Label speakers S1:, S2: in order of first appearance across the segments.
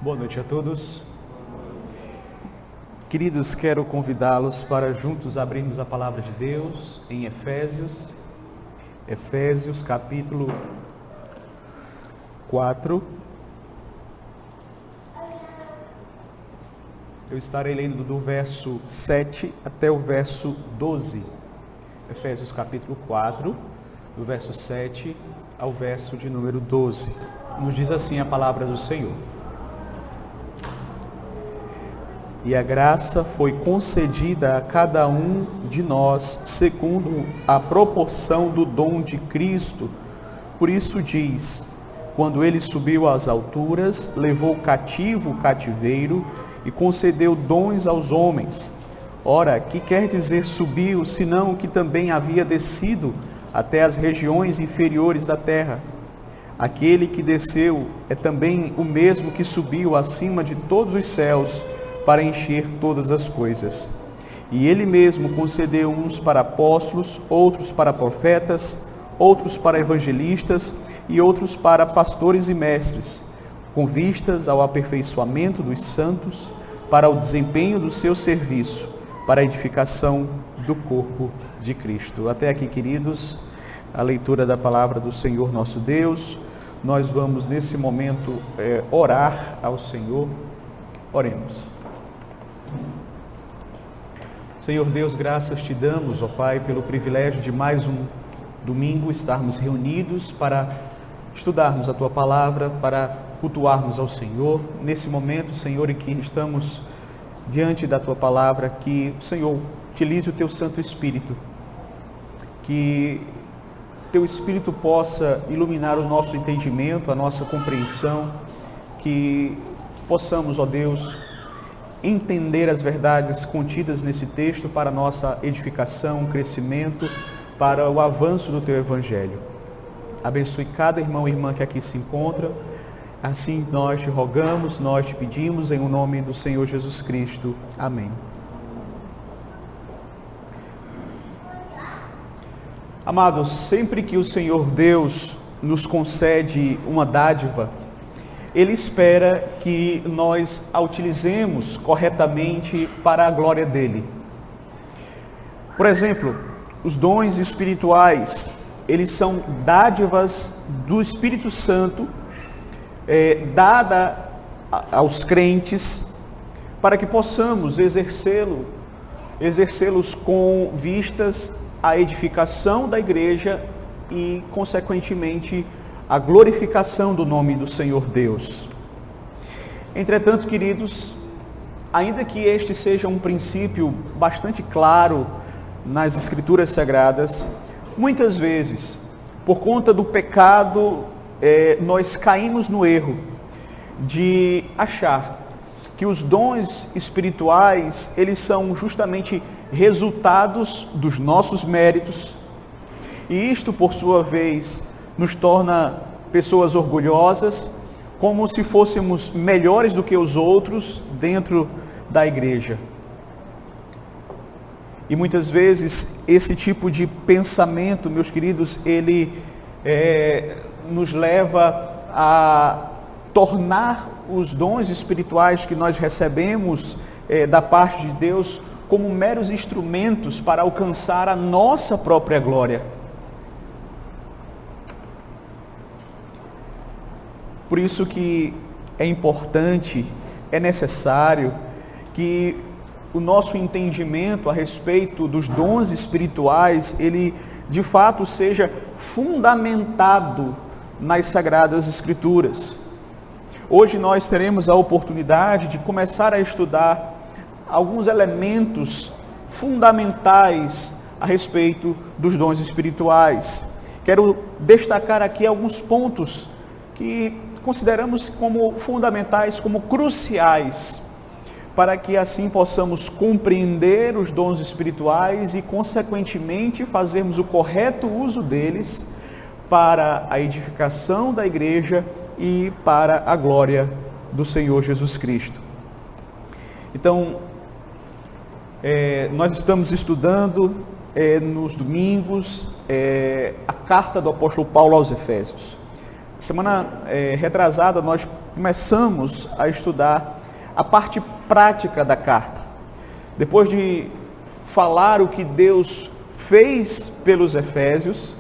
S1: Boa noite a todos. Queridos, quero convidá-los para juntos abrirmos a palavra de Deus em Efésios capítulo 4. Eu estarei lendo do verso 7 até o verso 12. Efésios capítulo 4, do verso 7 ao verso de número 12. Nos diz assim a palavra do Senhor. E a graça foi concedida a cada um de nós, segundo a proporção do dom de Cristo. Por isso diz, quando ele subiu às alturas, levou cativo o cativeiro e concedeu dons aos homens. Ora, que quer dizer subiu, senão que também havia descido até as regiões inferiores da terra? Aquele que desceu é também o mesmo que subiu acima de todos os céus, para encher todas as coisas. E ele mesmo concedeu uns para apóstolos, outros para profetas, outros para evangelistas e outros para pastores e mestres, com vistas ao aperfeiçoamento dos santos, para o desempenho do seu serviço, para a edificação do corpo de Cristo. Até aqui, queridos, a leitura da palavra do Senhor nosso Deus. Nós vamos nesse momento orar ao Senhor. Oremos. Senhor Deus, graças te damos, ó Pai, pelo privilégio de mais um domingo estarmos reunidos para estudarmos a Tua palavra, para cultuarmos ao Senhor. Nesse momento, Senhor, em que estamos diante da Tua palavra, que o Senhor utilize o Teu Santo Espírito, que Teu Espírito possa iluminar o nosso entendimento, a nossa compreensão, que possamos, ó Deus, entender as verdades contidas nesse texto para a nossa edificação, crescimento, para o avanço do Teu Evangelho. Abençoe cada irmão e irmã que aqui se encontra. Assim nós te rogamos, nós te pedimos, em o nome do Senhor Jesus Cristo. Amém. Amados, sempre que o Senhor Deus nos concede uma dádiva, Ele espera que nós a utilizemos corretamente para a glória dEle. Por exemplo, os dons espirituais, eles são dádivas do Espírito Santo, dada aos crentes, para que possamos exercê-los com vistas à edificação da igreja e, consequentemente, a glorificação do nome do Senhor Deus. Entretanto, queridos, ainda que este seja um princípio bastante claro nas Escrituras Sagradas, muitas vezes, por conta do pecado, nós caímos no erro de achar que os dons espirituais, eles são justamente resultados dos nossos méritos, e isto, por sua vez, nos torna pessoas orgulhosas, como se fôssemos melhores do que os outros dentro da igreja. E muitas vezes esse tipo de pensamento, meus queridos, ele nos leva a tornar os dons espirituais que nós recebemos da parte de Deus como meros instrumentos para alcançar a nossa própria glória. Por isso que é importante, é necessário que o nosso entendimento a respeito dos dons espirituais, ele de fato seja fundamentado nas Sagradas Escrituras. Hoje nós teremos a oportunidade de começar a estudar alguns elementos fundamentais a respeito dos dons espirituais. Quero destacar aqui alguns pontos que consideramos como fundamentais, como cruciais, para que assim possamos compreender os dons espirituais e, consequentemente, fazermos o correto uso deles para a edificação da igreja e para a glória do Senhor Jesus Cristo. Então, nós estamos estudando nos domingos a carta do apóstolo Paulo aos Efésios. Semana retrasada nós começamos a estudar a parte prática da carta. Depois de falar o que Deus fez pelos Efésios,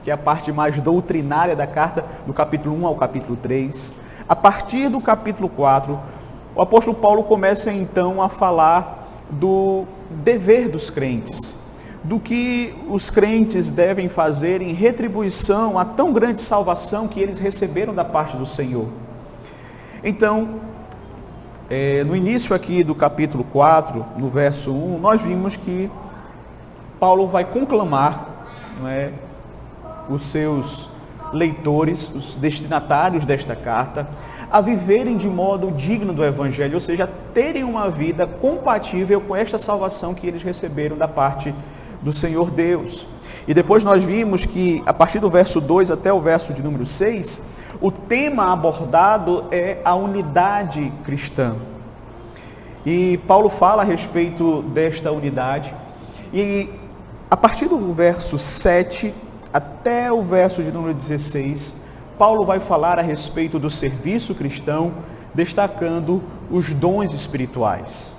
S1: que é a parte mais doutrinária da carta, do capítulo 1 ao capítulo 3, a partir do capítulo 4, o apóstolo Paulo começa então a falar do dever dos crentes, do que os crentes devem fazer em retribuição à tão grande salvação que eles receberam da parte do Senhor. Então, no início aqui do capítulo 4, no verso 1, nós vimos que Paulo vai conclamar, não é, os seus leitores, os destinatários desta carta, a viverem de modo digno do Evangelho, ou seja, terem uma vida compatível com esta salvação que eles receberam da parte do Senhor Deus. E depois nós vimos que, a partir do verso 2 até o verso de número 6, o tema abordado é a unidade cristã. E Paulo fala a respeito desta unidade, e a partir do verso 7 até o verso de número 16, Paulo vai falar a respeito do serviço cristão, destacando os dons espirituais.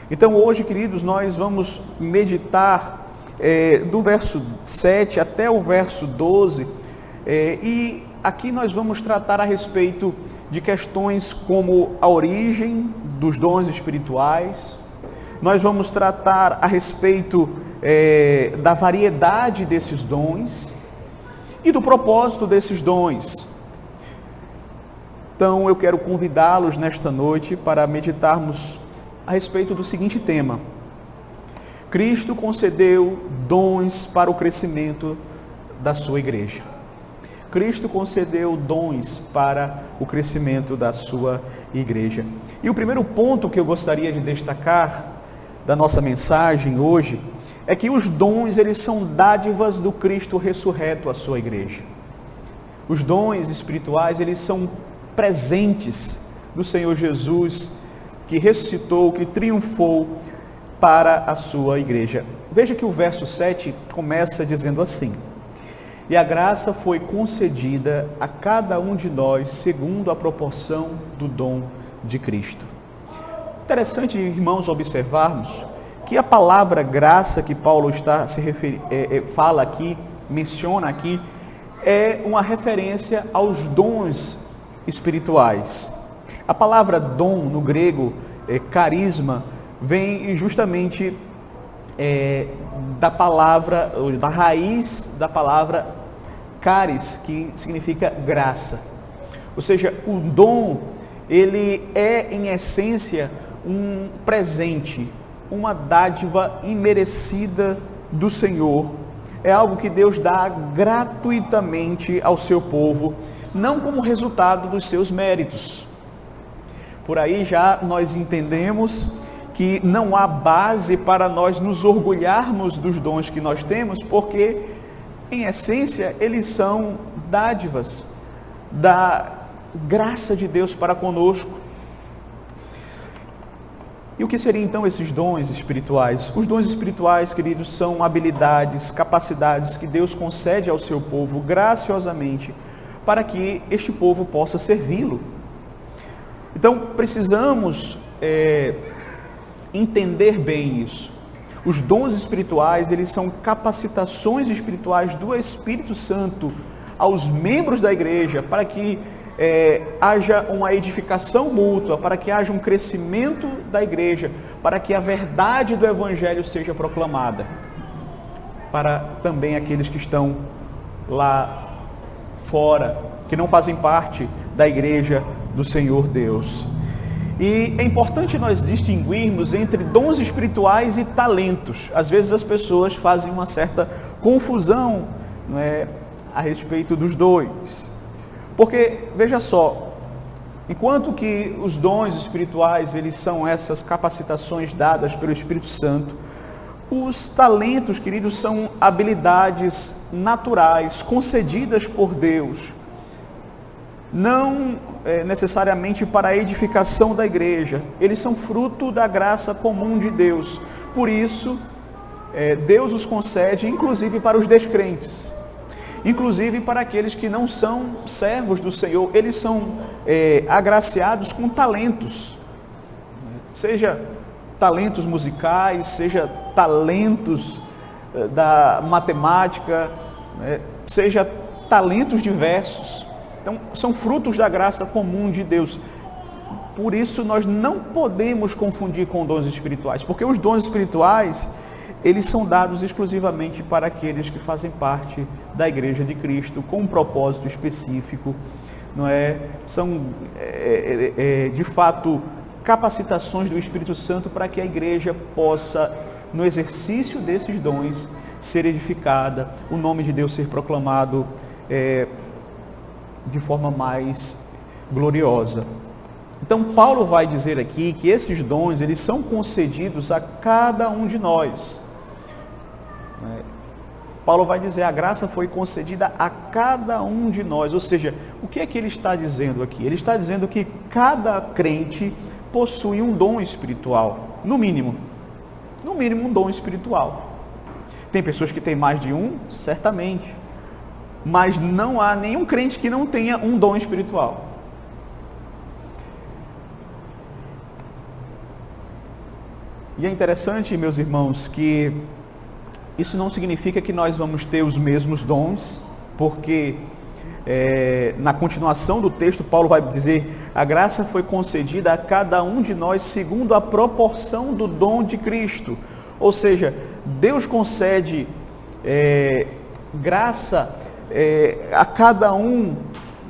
S1: Então hoje, queridos, nós vamos meditar do verso 7 até o verso 12, e aqui nós vamos tratar a respeito de questões como a origem dos dons espirituais. Nós vamos tratar a respeito da variedade desses dons e do propósito desses dons. Então eu quero convidá-los nesta noite para meditarmos a respeito do seguinte tema: Cristo concedeu dons para o crescimento da sua igreja. Cristo concedeu dons para o crescimento da sua igreja. E o primeiro ponto que eu gostaria de destacar da nossa mensagem hoje é que os dons, eles são dádivas do Cristo ressurreto à sua igreja. Os dons espirituais, eles são presentes do Senhor Jesus, que ressuscitou, que triunfou para a sua igreja. Veja que o verso 7 começa dizendo assim: e a graça foi concedida a cada um de nós segundo a proporção do dom de Cristo. Interessante, irmãos, observarmos que a palavra graça que Paulo está se fala aqui, menciona aqui, é uma referência aos dons espirituais. A palavra dom no grego, carisma, vem justamente da raiz da palavra caris, que significa graça. Ou seja, o dom, ele é em essência um presente, uma dádiva imerecida do Senhor. É algo que Deus dá gratuitamente ao seu povo, não como resultado dos seus méritos. Por aí já nós entendemos que não há base para nós nos orgulharmos dos dons que nós temos, porque, em essência, eles são dádivas da graça de Deus para conosco. E o que seriam então esses dons espirituais? Os dons espirituais, queridos, são habilidades, capacidades que Deus concede ao seu povo graciosamente para que este povo possa servi-lo. Então, precisamos entender bem isso. Os dons espirituais, eles são capacitações espirituais do Espírito Santo aos membros da igreja para que haja uma edificação mútua, para que haja um crescimento da igreja, para que a verdade do Evangelho seja proclamada para também aqueles que estão lá fora, que não fazem parte da igreja do Senhor Deus. E é importante nós distinguirmos entre dons espirituais e talentos. Às vezes as pessoas fazem uma certa confusão, não é, a respeito dos dois. Porque, veja só, enquanto que os dons espirituais, eles são essas capacitações dadas pelo Espírito Santo, os talentos, queridos, são habilidades naturais, concedidas por Deus, não necessariamente para a edificação da igreja. Eles são fruto da graça comum de Deus. Por isso, Deus os concede, inclusive para os descrentes. inclusive para aqueles que não são servos do Senhor, eles são agraciados com talentos, seja talentos musicais, seja talentos da matemática, seja talentos diversos. Então, são frutos da graça comum de Deus. Por isso, nós não podemos confundir com dons espirituais, porque os dons espirituais, eles são dados exclusivamente para aqueles que fazem parte da Igreja de Cristo, com um propósito específico, não é? São, de fato, capacitações do Espírito Santo para que a igreja possa, no exercício desses dons, ser edificada, o nome de Deus ser proclamado de forma mais gloriosa. Então, Paulo vai dizer aqui que esses dons, eles são concedidos a cada um de nós. Paulo vai dizer, a graça foi concedida a cada um de nós. Ou seja, o que é que ele está dizendo aqui? Ele está dizendo que cada crente possui um dom espiritual, no mínimo um dom espiritual. Tem pessoas que têm mais de um, certamente, mas não há nenhum crente que não tenha um dom espiritual. E é interessante, meus irmãos, que isso não significa que nós vamos ter os mesmos dons, porque na continuação do texto, Paulo vai dizer, a graça foi concedida a cada um de nós segundo a proporção do dom de Cristo. Ou seja, Deus concede graça a cada um,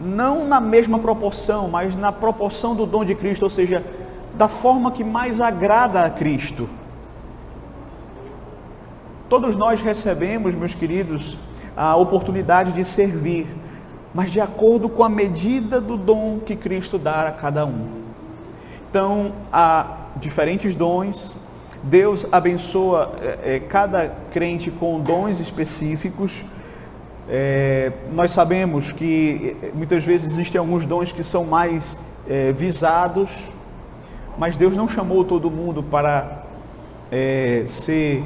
S1: não na mesma proporção, mas na proporção do dom de Cristo, ou seja, da forma que mais agrada a Cristo. Todos nós recebemos, meus queridos, a oportunidade de servir, mas de acordo com a medida do dom que Cristo dá a cada um. Então, há diferentes dons, Deus abençoa cada crente com dons específicos. Nós sabemos que muitas vezes existem alguns dons que são mais visados, mas Deus não chamou todo mundo para ser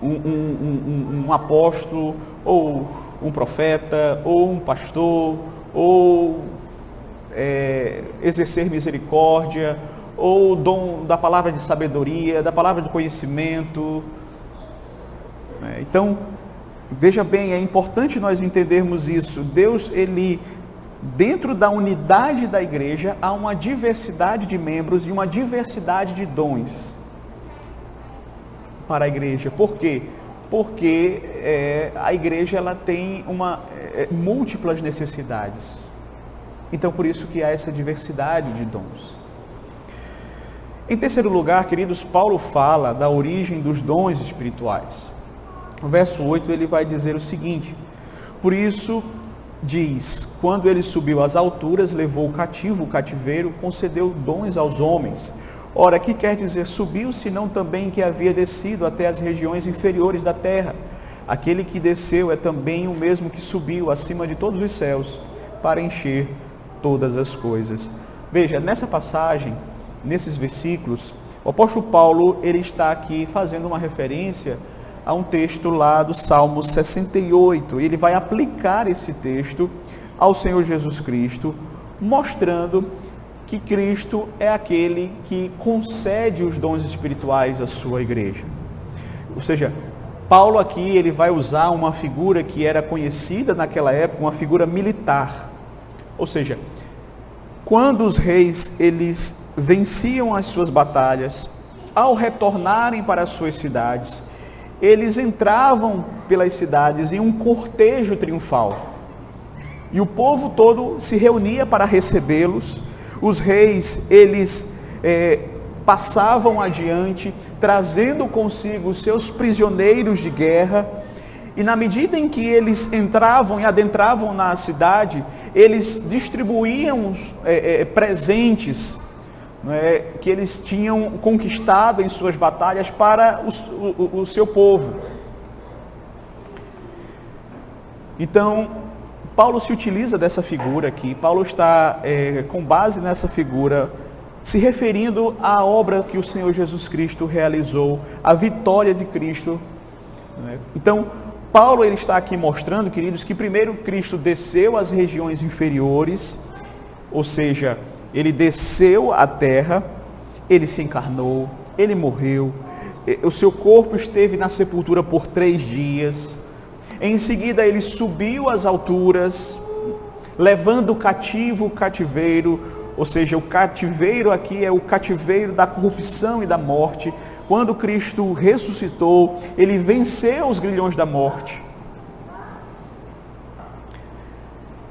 S1: um apóstolo, ou um profeta, ou um pastor, ou exercer misericórdia, ou o dom da palavra de sabedoria, da palavra de conhecimento. Então, veja bem, é importante nós entendermos isso. Deus, ele, dentro da unidade da igreja, há uma diversidade de membros e uma diversidade de dons para a igreja. Por quê? Porque a igreja ela tem múltiplas necessidades. Então, por isso que há essa diversidade de dons. Em terceiro lugar, queridos, Paulo fala da origem dos dons espirituais. No verso 8 ele vai dizer o seguinte: por isso diz, quando ele subiu às alturas, levou cativo o cativeiro, concedeu dons aos homens. Ora, que quer dizer subiu, senão também que havia descido até as regiões inferiores da terra? Aquele que desceu é também o mesmo que subiu acima de todos os céus, para encher todas as coisas. Veja, nessa passagem, nesses versículos, o apóstolo Paulo, ele está aqui fazendo uma referência a um texto lá do Salmo 68. Ele vai aplicar esse texto ao Senhor Jesus Cristo, mostrando que Cristo é aquele que concede os dons espirituais à sua igreja. Ou seja, Paulo aqui ele vai usar uma figura que era conhecida naquela época, uma figura militar. Ou seja, quando os reis eles venciam as suas batalhas, ao retornarem para as suas cidades, eles entravam pelas cidades em um cortejo triunfal. E o povo todo se reunia para recebê-los. Os reis, eles passavam adiante, trazendo consigo os seus prisioneiros de guerra, e na medida em que eles entravam e adentravam na cidade, eles distribuíam presentes que eles tinham conquistado em suas batalhas para o seu povo. Então, Paulo se utiliza dessa figura aqui. Paulo está, com base nessa figura, se referindo à obra que o Senhor Jesus Cristo realizou, à vitória de Cristo. Então, Paulo ele está aqui mostrando, queridos, que primeiro Cristo desceu às regiões inferiores, ou seja, ele desceu à terra, ele se encarnou, ele morreu, o seu corpo esteve na sepultura por 3 dias, em seguida ele subiu às alturas, levando cativo o cativeiro, ou seja, o cativeiro aqui é o cativeiro da corrupção e da morte. Quando Cristo ressuscitou, ele venceu os grilhões da morte.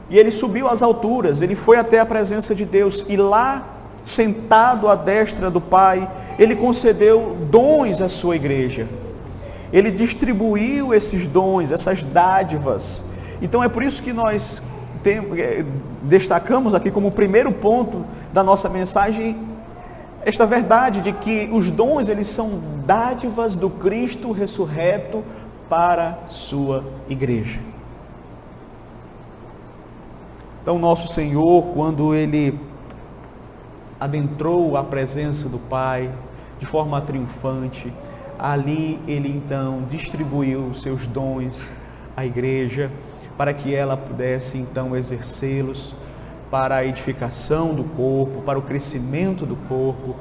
S1: E ele subiu às alturas, ele foi até a presença de Deus, e lá, sentado à destra do Pai, ele concedeu dons à sua igreja. Ele distribuiu esses dons, essas dádivas. Então é por isso que nós destacamos aqui como primeiro ponto da nossa mensagem esta verdade de que os dons, eles são dádivas do Cristo ressurreto para a sua igreja. Então nosso Senhor, quando ele adentrou a presença do Pai de forma triunfante, ali ele então distribuiu os seus dons à igreja, para que ela pudesse então exercê-los para a edificação do corpo, para o crescimento do corpo,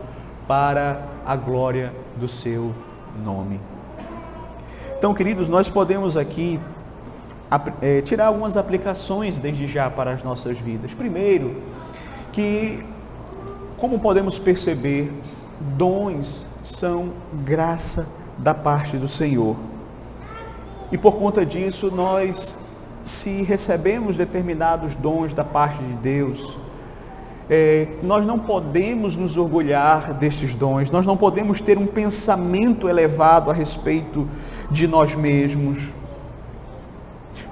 S1: para a glória do seu nome. Então, queridos, nós podemos aqui tirar algumas aplicações desde já para as nossas vidas. Primeiro, que, como podemos perceber, dons são graça da parte do Senhor. E por conta disso, nós, se recebemos determinados dons da parte de Deus, nós não podemos nos orgulhar destes dons, nós não podemos ter um pensamento elevado a respeito de nós mesmos.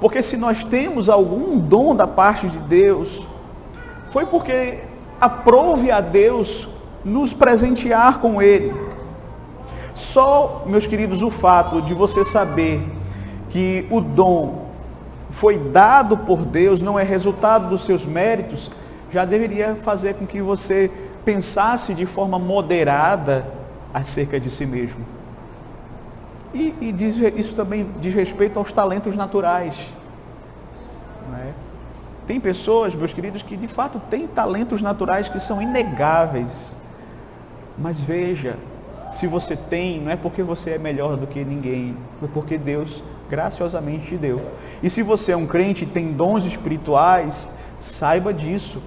S1: Porque se nós temos algum dom da parte de Deus, foi porque aprove a Deus nos presentear com ele. Só, meus queridos, o fato de você saber que o dom foi dado por Deus, não é resultado dos seus méritos, já deveria fazer com que você pensasse de forma moderada acerca de si mesmo. E isso também diz respeito aos talentos naturais. Não é? Tem pessoas, meus queridos, que de fato têm talentos naturais que são inegáveis. Mas veja, se você tem, não é porque você é melhor do que ninguém, é porque Deus graciosamente te deu. E se você é um crente e tem dons espirituais, saiba disso.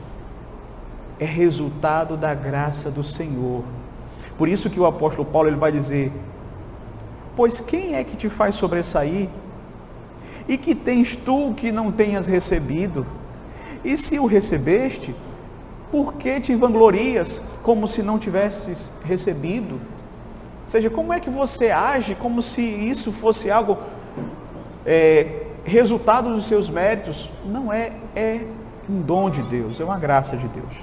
S1: É resultado da graça do Senhor. Por isso que o apóstolo Paulo ele vai dizer: pois quem é que te faz sobressair? E que tens tu que não tenhas recebido? E se o recebeste, por que te vanglorias como se não tivesses recebido? Ou seja, como é que você age como se isso fosse algo resultado dos seus méritos? Não é um dom de Deus, é uma graça de Deus.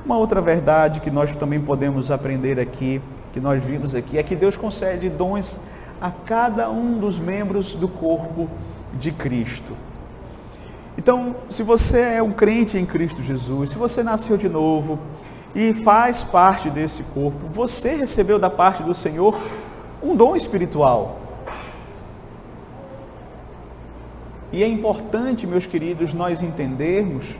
S1: Uma outra verdade que nós também podemos aprender aqui, que nós vimos aqui, é que Deus concede dons a cada um dos membros do corpo de Cristo. Então, se você é um crente em Cristo Jesus, se você nasceu de novo e faz parte desse corpo, você recebeu da parte do Senhor um dom espiritual. E é importante, meus queridos, nós entendermos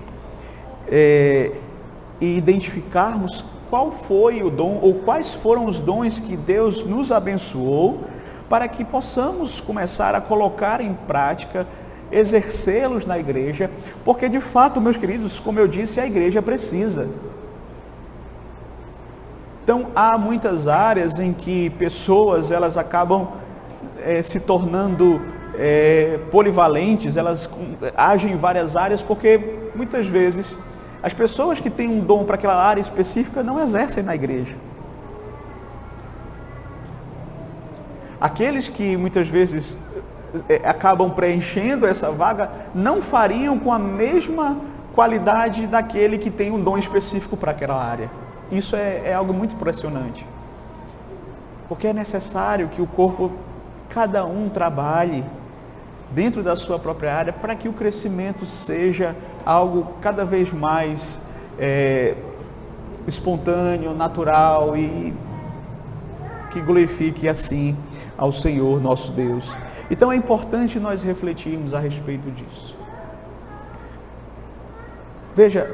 S1: e identificarmos qual foi o dom ou quais foram os dons que Deus nos abençoou, para que possamos começar a colocar em prática, exercê-los na igreja, porque de fato, meus queridos, como eu disse, a igreja precisa. Então, há muitas áreas em que pessoas, elas acabam se tornando polivalentes, elas agem em várias áreas, porque muitas vezes as pessoas que têm um dom para aquela área específica não exercem na igreja. Aqueles que muitas vezes acabam preenchendo essa vaga não fariam com a mesma qualidade daquele que tem um dom específico para aquela área. Isso é algo muito impressionante. Porque é necessário que o corpo, cada um trabalhe dentro da sua própria área para que o crescimento seja algo cada vez mais espontâneo, natural e que glorifique assim ao Senhor nosso Deus. Então é importante nós refletirmos a respeito disso. Veja,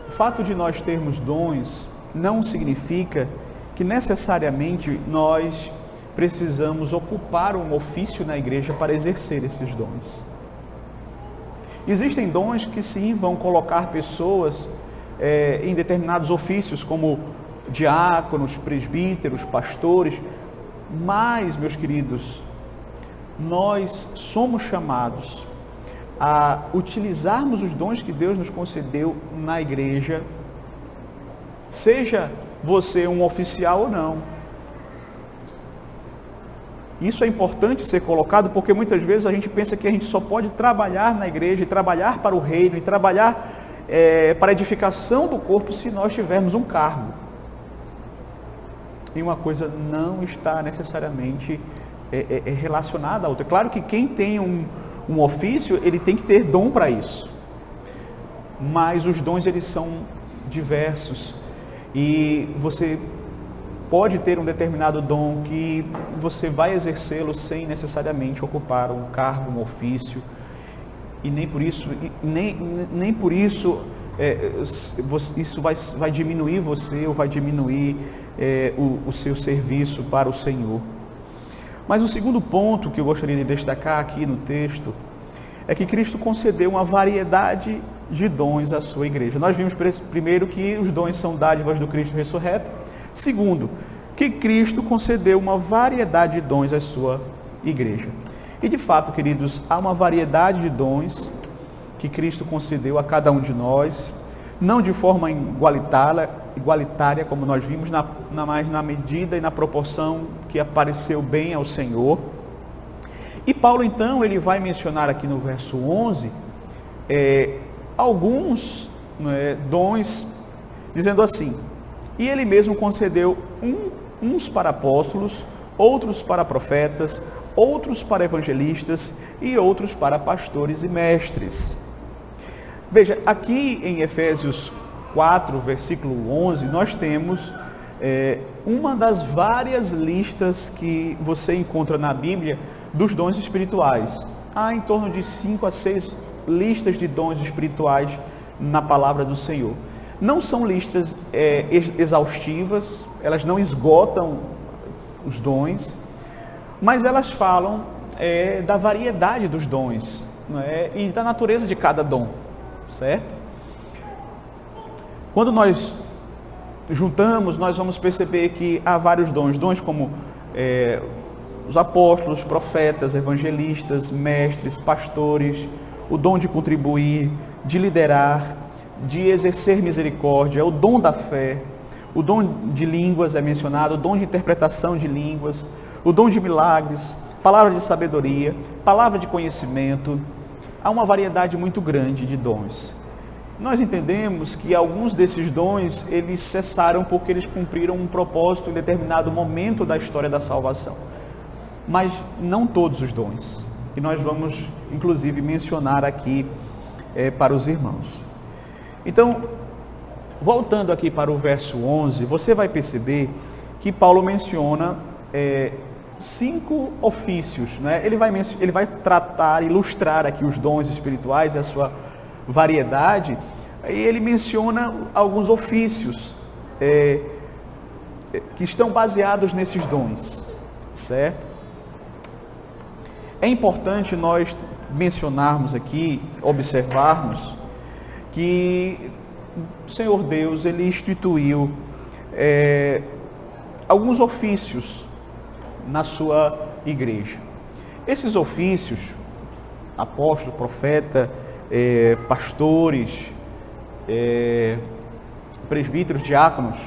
S1: o fato de nós termos dons não significa que necessariamente nós precisamos ocupar um ofício na igreja para exercer esses dons. Existem dons que sim vão colocar pessoas em determinados ofícios, como diáconos, presbíteros, pastores, mas, meus queridos, nós somos chamados a utilizarmos os dons que Deus nos concedeu na igreja, seja você um oficial ou não. Isso é importante ser colocado, porque muitas vezes a gente pensa que a gente só pode trabalhar na igreja, e trabalhar para o reino, e trabalhar para a edificação do corpo se nós tivermos um cargo. E uma coisa não está necessariamente relacionada à outra. Claro que quem tem um ofício, ele tem que ter dom para isso. Mas os dons, eles são diversos. E você pode ter um determinado dom que você vai exercê-lo sem necessariamente ocupar um cargo, um ofício. E nem por isso, isso vai diminuir você ou vai diminuir o seu serviço para o Senhor. Mas o segundo ponto que eu gostaria de destacar aqui no texto é que Cristo concedeu uma variedade de dons à sua igreja. Nós vimos primeiro que os dons são dádivas do Cristo ressurreto. Segundo, que Cristo concedeu uma variedade de dons à sua igreja. E de fato, queridos, há uma variedade de dons que Cristo concedeu a cada um de nós, não de forma igualitária, como nós vimos, mas na medida e na proporção que apareceu bem ao Senhor. E Paulo, então, ele vai mencionar aqui no verso 11, alguns dons, dizendo assim: e ele mesmo concedeu uns para apóstolos, outros para profetas, outros para evangelistas e outros para pastores e mestres. Veja, aqui em Efésios 4, versículo 11, nós temos uma das várias listas que você encontra na Bíblia dos dons espirituais. Há em torno de 5 a 6 listas de dons espirituais na palavra do Senhor. Não são listas exaustivas, elas não esgotam os dons, mas elas falam da variedade dos dons, não é? E da natureza de cada dom, certo? Quando nós juntamos, nós vamos perceber que há vários dons como os apóstolos, profetas, evangelistas, mestres, pastores, o dom de contribuir, de liderar, de exercer misericórdia, o dom da fé, o dom de línguas é mencionado, o dom de interpretação de línguas, o dom de milagres, palavra de sabedoria, palavra de conhecimento. Há uma variedade muito grande de dons. Nós entendemos que alguns desses dons, eles cessaram porque eles cumpriram um propósito em determinado momento da história da salvação. Mas não todos os dons. E nós vamos, inclusive, mencionar aqui para os irmãos. Então, voltando aqui para o verso 11, você vai perceber que Paulo menciona 5 ofícios, né? Ele vai tratar, ilustrar aqui os dons espirituais e a sua variedade, e ele menciona alguns ofícios que estão baseados nesses dons, certo? É importante nós mencionarmos aqui, observarmos que o Senhor Deus, ele instituiu alguns ofícios na sua igreja. Esses ofícios, apóstolo, profeta, pastores, presbíteros, diáconos,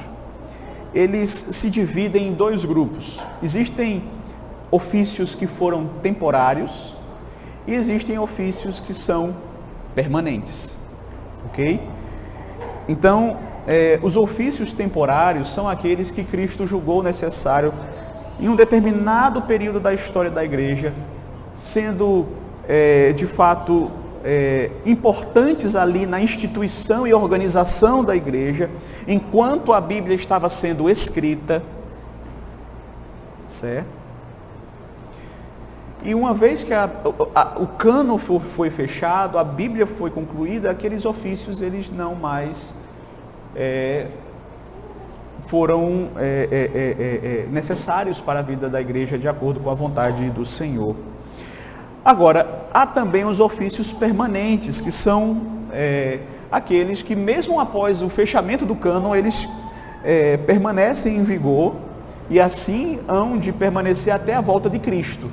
S1: eles se dividem em 2 grupos. Existem ofícios que foram temporários e existem ofícios que são permanentes, ok? Então, os ofícios temporários são aqueles que Cristo julgou necessário em um determinado período da história da igreja, sendo de fato importantes ali na instituição e organização da igreja, enquanto a Bíblia estava sendo escrita, certo? E uma vez que o cânon foi fechado, a Bíblia foi concluída, aqueles ofícios eles não mais foram necessários para a vida da igreja de acordo com a vontade do Senhor. Agora, há também os ofícios permanentes, que são aqueles que mesmo após o fechamento do cânon, eles permanecem em vigor e assim hão de permanecer até a volta de Cristo.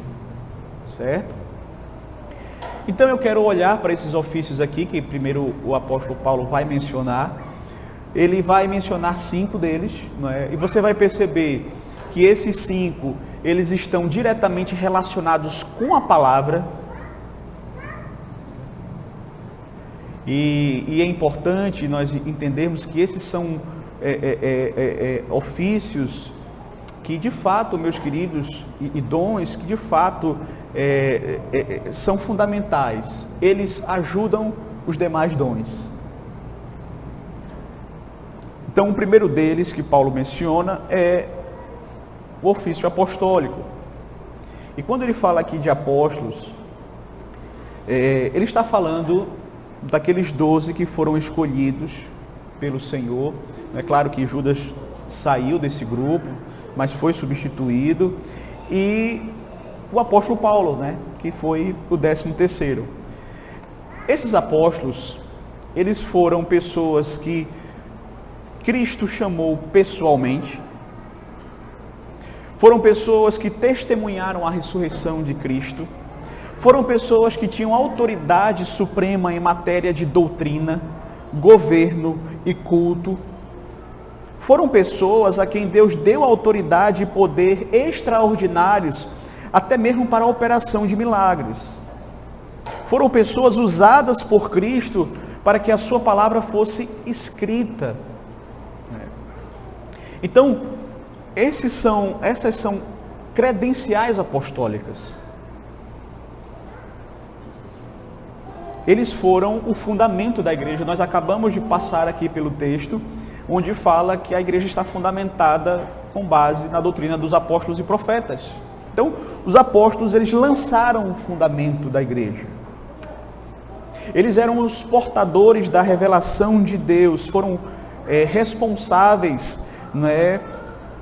S1: Certo? Então eu quero olhar para esses ofícios aqui, que primeiro o apóstolo Paulo vai mencionar. Ele vai mencionar 5 deles, não é? E você vai perceber que esses 5, eles estão diretamente relacionados com a palavra. E é importante nós entendermos que esses são ofícios que de fato, meus queridos, e dons que de fato são fundamentais. Eles ajudam os demais dons. Então, o primeiro deles que Paulo menciona é o ofício apostólico. E quando ele fala aqui de apóstolos, ele está falando daqueles 12 que foram escolhidos pelo Senhor. É claro que Judas saiu desse grupo, mas foi substituído. E o apóstolo Paulo, né, que foi o 13º. Esses apóstolos, eles foram pessoas que Cristo chamou pessoalmente. Foram pessoas que testemunharam a ressurreição de Cristo. Foram pessoas que tinham autoridade suprema em matéria de doutrina, governo e culto. Foram pessoas a quem Deus deu autoridade e poder extraordinários, até mesmo para a operação de milagres. Foram pessoas usadas por Cristo para que a sua palavra fosse escrita. Então, essas são credenciais apostólicas. Eles foram o fundamento da igreja. Nós acabamos de passar aqui pelo texto, onde fala que a igreja está fundamentada com base na doutrina dos apóstolos e profetas. Então, os apóstolos, eles lançaram o fundamento da igreja. Eles eram os portadores da revelação de Deus, foram responsáveis, né,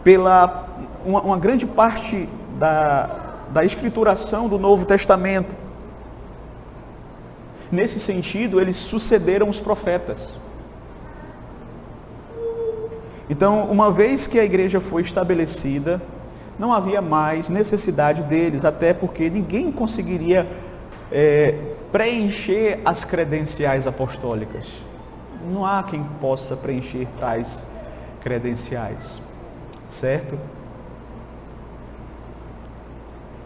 S1: pela uma grande parte da escrituração do Novo Testamento. Nesse sentido, eles sucederam os profetas. Então, uma vez que a igreja foi estabelecida, não havia mais necessidade deles, até porque ninguém conseguiria preencher as credenciais apostólicas. Não há quem possa preencher tais credenciais, certo?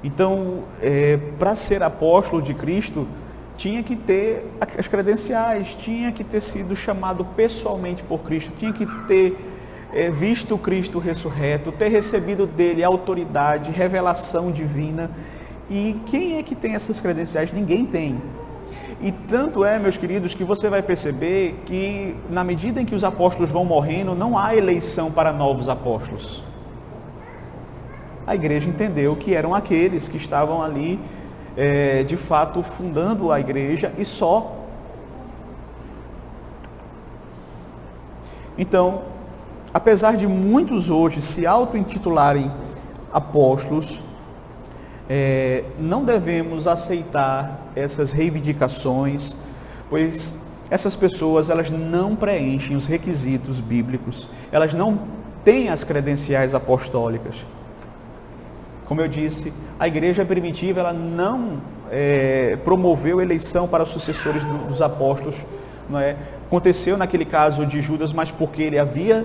S1: Então, para ser apóstolo de Cristo, tinha que ter as credenciais, tinha que ter sido chamado pessoalmente por Cristo, tinha que ter visto Cristo ressurreto, ter recebido dele autoridade, revelação divina. E quem é que tem essas credenciais? Ninguém tem. E tanto meus queridos, que você vai perceber que na medida em que os apóstolos vão morrendo, não há eleição para novos apóstolos. A igreja entendeu que eram aqueles que estavam ali, de fato, fundando a igreja e só. Então, apesar de muitos hoje se auto-intitularem apóstolos, não devemos aceitar essas reivindicações, pois essas pessoas, elas não preenchem os requisitos bíblicos, elas não têm as credenciais apostólicas. Como eu disse, a igreja primitiva, ela não promoveu eleição para os sucessores dos apóstolos, não é? Aconteceu naquele caso de Judas, mas porque ele havia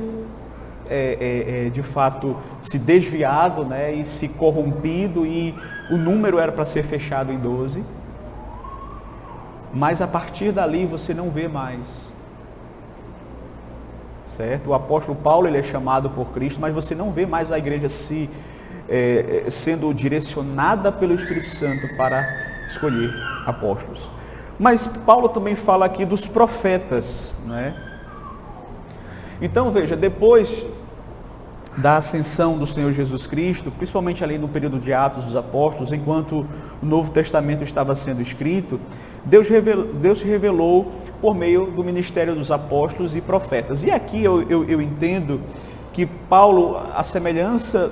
S1: de fato se desviado, né, e se corrompido, e o número era para ser fechado em 12, mas a partir dali você não vê mais, certo? O apóstolo Paulo, ele é chamado por Cristo, mas você não vê mais a igreja sendo direcionada pelo Espírito Santo para escolher apóstolos. Mas Paulo também fala aqui dos profetas, né? Então veja, depois da ascensão do Senhor Jesus Cristo, principalmente ali no período de Atos dos Apóstolos, enquanto o Novo Testamento estava sendo escrito, Deus se revelou por meio do ministério dos apóstolos e profetas. E aqui eu entendo que Paulo, a semelhança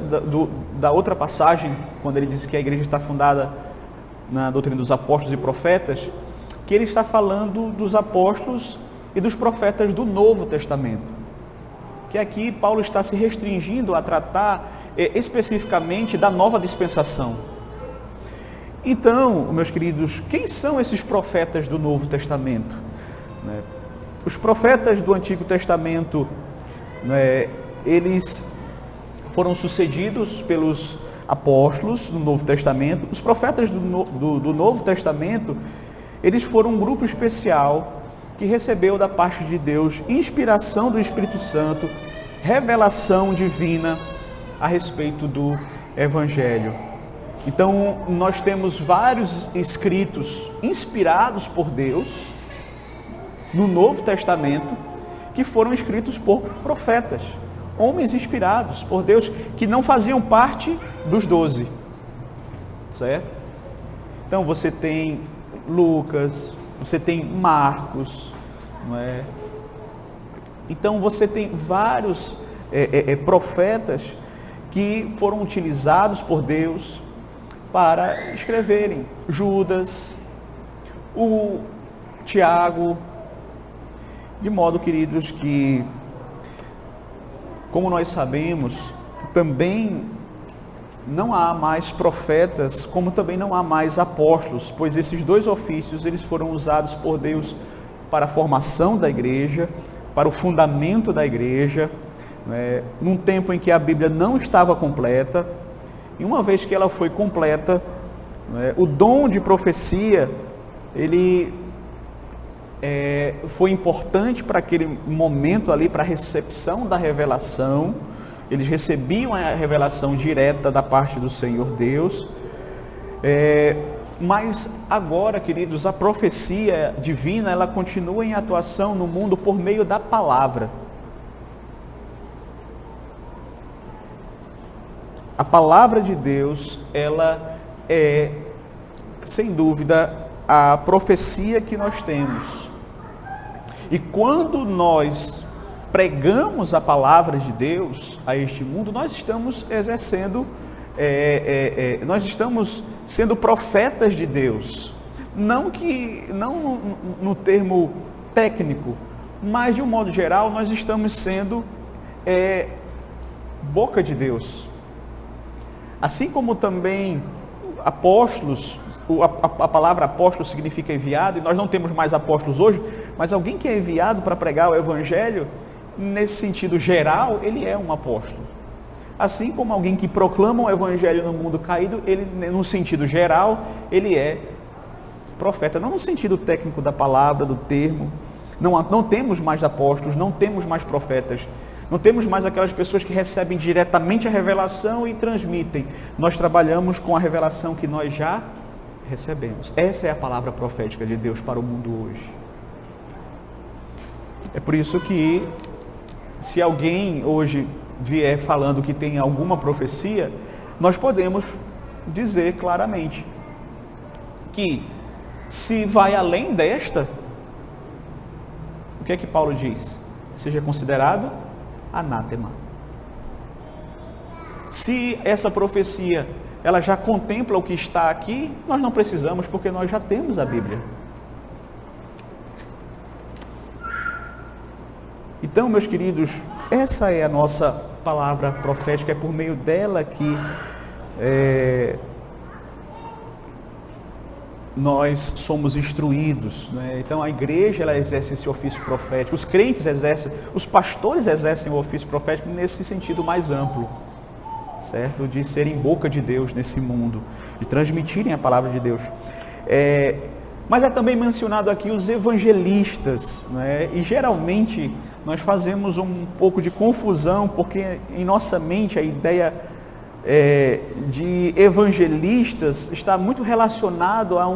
S1: da outra passagem, quando ele diz que a igreja está fundada na doutrina dos apóstolos e profetas, que ele está falando dos apóstolos e dos profetas do Novo Testamento. Que aqui Paulo está se restringindo a tratar especificamente da nova dispensação. Então, meus queridos, quem são esses profetas do Novo Testamento? Os profetas do Antigo Testamento, eles foram sucedidos pelos apóstolos no Novo Testamento. Os profetas do Novo Testamento, eles foram um grupo especial que recebeu da parte de Deus inspiração do Espírito Santo, revelação divina a respeito do Evangelho. Então, nós temos vários escritos inspirados por Deus no Novo Testamento, que foram escritos por profetas, homens inspirados por Deus, que não faziam parte dos 12, certo? Então, você tem Lucas, você tem Marcos, não é? Então você tem vários profetas que foram utilizados por Deus para escreverem. Judas, o Tiago, de modo, queridos, que, como nós sabemos, também não há mais profetas, como também não há mais apóstolos, pois esses dois ofícios eles foram usados por Deus para a formação da igreja, para o fundamento da igreja, num tempo em que a Bíblia não estava completa, e uma vez que ela foi completa, o dom de profecia, ele foi importante para aquele momento ali, para a recepção da revelação. Eles recebiam a revelação direta da parte do Senhor Deus. Mas agora, queridos, a profecia divina, ela continua em atuação no mundo por meio da palavra. A palavra de Deus, ela é, sem dúvida, a profecia que nós temos. E quando nós pregamos a palavra de Deus a este mundo, nós estamos exercendo, nós estamos sendo profetas de Deus. Não no termo técnico, mas de um modo geral, nós estamos sendo boca de Deus. Assim como também apóstolos, a palavra apóstolo significa enviado, e nós não temos mais apóstolos hoje, mas alguém que é enviado para pregar o Evangelho, nesse sentido geral, ele é um apóstolo. Assim como alguém que proclama o Evangelho no mundo caído, ele, no sentido geral, ele é profeta. Não no sentido técnico da palavra, do termo. Não temos mais apóstolos, não temos mais profetas. Não temos mais aquelas pessoas que recebem diretamente a revelação e transmitem. Nós trabalhamos com a revelação que nós já recebemos. Essa é a palavra profética de Deus para o mundo hoje. É por isso que, se alguém hoje vier falando que tem alguma profecia, nós podemos dizer claramente que, se vai além desta, o que é que Paulo diz? Seja considerado anátema. Se essa profecia ela já contempla o que está aqui, nós não precisamos, porque nós já temos a Bíblia. Então, meus queridos, essa é a nossa palavra profética, é por meio dela que nós somos instruídos, né? Então a igreja ela exerce esse ofício profético, os crentes exercem, os pastores exercem o ofício profético nesse sentido mais amplo, certo? De serem boca de Deus nesse mundo, de transmitirem a palavra de Deus. Mas é também mencionado aqui os evangelistas, né? E geralmente nós fazemos um pouco de confusão, porque em nossa mente a ideia de evangelistas está muito relacionado a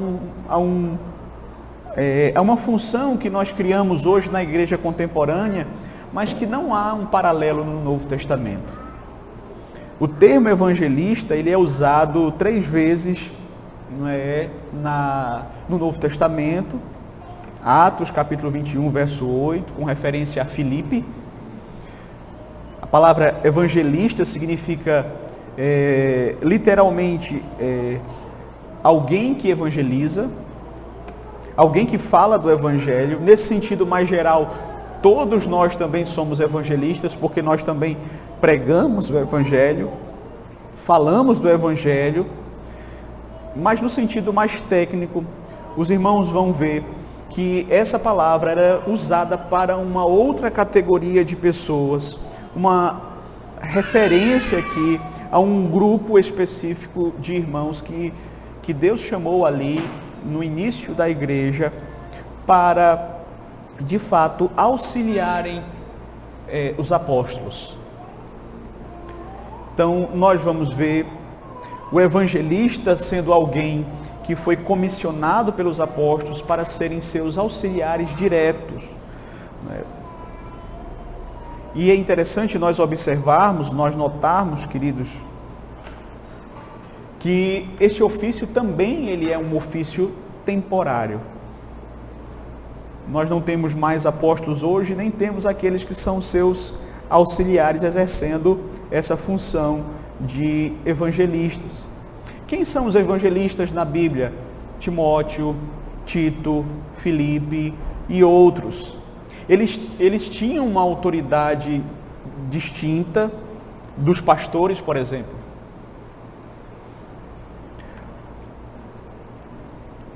S1: uma função que nós criamos hoje na igreja contemporânea, mas que não há um paralelo no Novo Testamento. O termo evangelista, ele é usado 3 vezes, não é, no Novo Testamento. Atos, capítulo 21, verso 8, com referência a Filipe. A palavra evangelista significa, literalmente, alguém que evangeliza, alguém que fala do evangelho. Nesse sentido mais geral, todos nós também somos evangelistas, porque nós também pregamos o evangelho, falamos do evangelho, mas no sentido mais técnico, os irmãos vão ver que essa palavra era usada para uma outra categoria de pessoas, uma referência aqui a um grupo específico de irmãos que Deus chamou ali no início da igreja para, de fato, auxiliarem os apóstolos. Então, nós vamos ver o evangelista sendo alguém que foi comissionado pelos apóstolos para serem seus auxiliares diretos. E é interessante nós observarmos, nós notarmos, queridos, que este ofício também ele é um ofício temporário. Nós não temos mais apóstolos hoje, nem temos aqueles que são seus auxiliares exercendo essa função de evangelistas. Quem são os evangelistas na Bíblia? Timóteo, Tito, Filipe e outros. Eles tinham uma autoridade distinta dos pastores, por exemplo.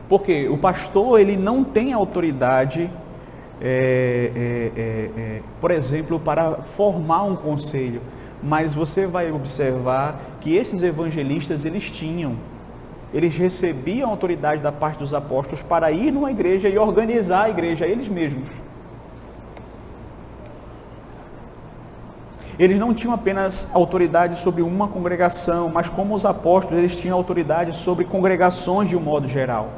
S1: Porque o pastor ele não tem autoridade, por exemplo, para formar um conselho. Mas você vai observar que esses evangelistas eles recebiam autoridade da parte dos apóstolos para ir numa igreja e organizar a igreja eles mesmos. Eles não tinham apenas autoridade sobre uma congregação, mas como os apóstolos, eles tinham autoridade sobre congregações de um modo geral.